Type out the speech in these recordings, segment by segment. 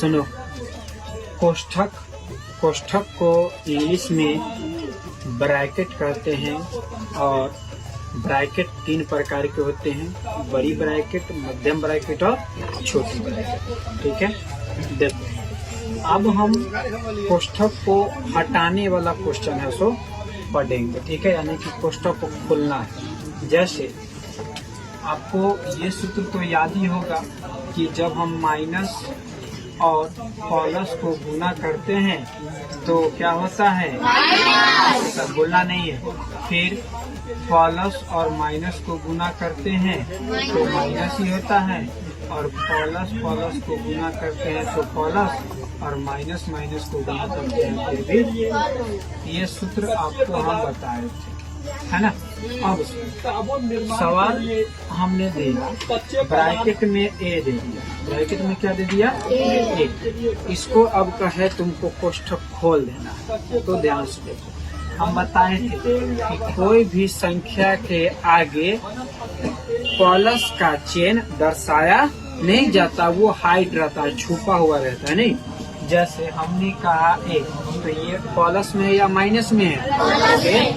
सुनो, कोष्ठक को इंग्लिश में ब्रैकेट कहते हैं और ब्रैकेट 3 प्रकार के होते हैं, बड़ी ब्रैकेट, मध्यम ब्रैकेट और छोटी ब्रैकेट। ठीक है, देखो अब हम कोष्ठक को हटाने वाला क्वेश्चन है सो पढ़ेंगे। ठीक है, यानी कि कोष्ठक को खोलना है। जैसे आपको ये सूत्र तो याद ही होगा कि जब हम माइनस और प्लस को गुना करते हैं तो क्या होता है, सब बोलना नहीं है। फिर प्लस और माइनस को गुना करते हैं तो माइनस ही होता है, और प्लस को गुना करते हैं तो प्लस, और माइनस को गुना करते हैं फिर भी। ये सूत्र आपको हम बताए थे, है ना। अब सवाल हमने दिया, ब्रैकेट में ए दे दिया, ब्रैकेट में क्या दे दिया, ए। इसको अब कहे तुमको कोष्ठक खोल देना, तो ध्यान से देखो। हम बताए थे कि कोई भी संख्या के आगे प्लस का चिन्ह दर्शाया नहीं जाता, वो हाइड रहता है, छुपा हुआ रहता है। नहीं, जैसे हमने कहा एक, तो ये प्लस में है या माइनस में है,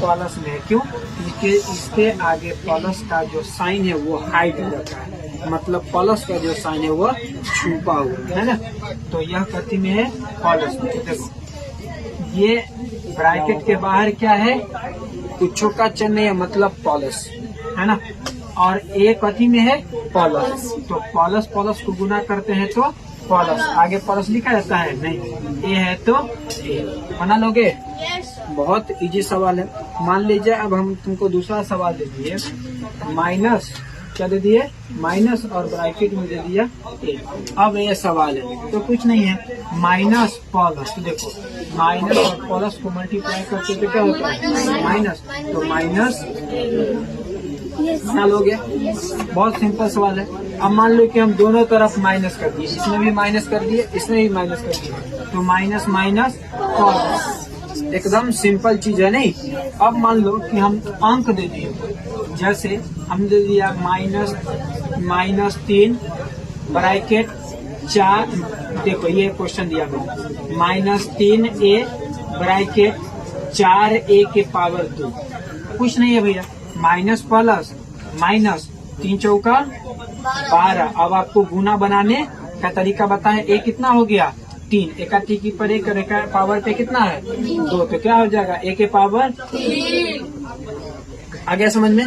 प्लस में है। क्यों? क्योंकि इसके आगे प्लस का जो साइन है वो हाइड रहता है, मतलब प्लस का जो साइन है वो छुपा हुआ है ना। तो यह कथी में है, प्लस में। देखो ये ब्रैकेट के बाहर क्या है, कुछ का चिन्ह है, मतलब प्लस है ना, और ए कथी में है, प्लस। तो प्लस को गुना करते हैं तो प्लस, आगे प्लस लिखा रहता है नहीं, ए है तो ए। बना लोगे? बहुत इजी सवाल है। मान लीजिए अब हम तुमको दूसरा सवाल दे दिए, माइनस क्या दे दिए, माइनस और ब्रैकेट में दे दिया ए। अब ये सवाल है तो कुछ नहीं है, माइनस प्लस। तो देखो माइनस और प्लस को मल्टीप्लाई करते तो क्या होता है, माइनस। तो माइनस बना लोगे, बहुत सिंपल सवाल है। अब मान लो कि हम दोनों तरफ माइनस कर दिए, इसमें भी माइनस कर दिए, इसमें भी माइनस कर दिए, तो माइनस प्लस, एकदम सिंपल चीज है। नहीं, अब मान लो कि हम अंक दे दिए, जैसे हम दे दिया -3 ब्रैकेट 4। देखो ये क्वेश्चन दिया मैंने, -3a ब्रैकेट 4a के पावर 2। कुछ नहीं है भैया, माइनस प्लस माइनस, 3 चौका 12। अब आपको गुना बनाने का तरीका बताए, ए कितना हो गया, 3, एक की पर एक पावर पे कितना है, 2, तो क्या हो जाएगा, ए के पावर 3। आ गया समझ में?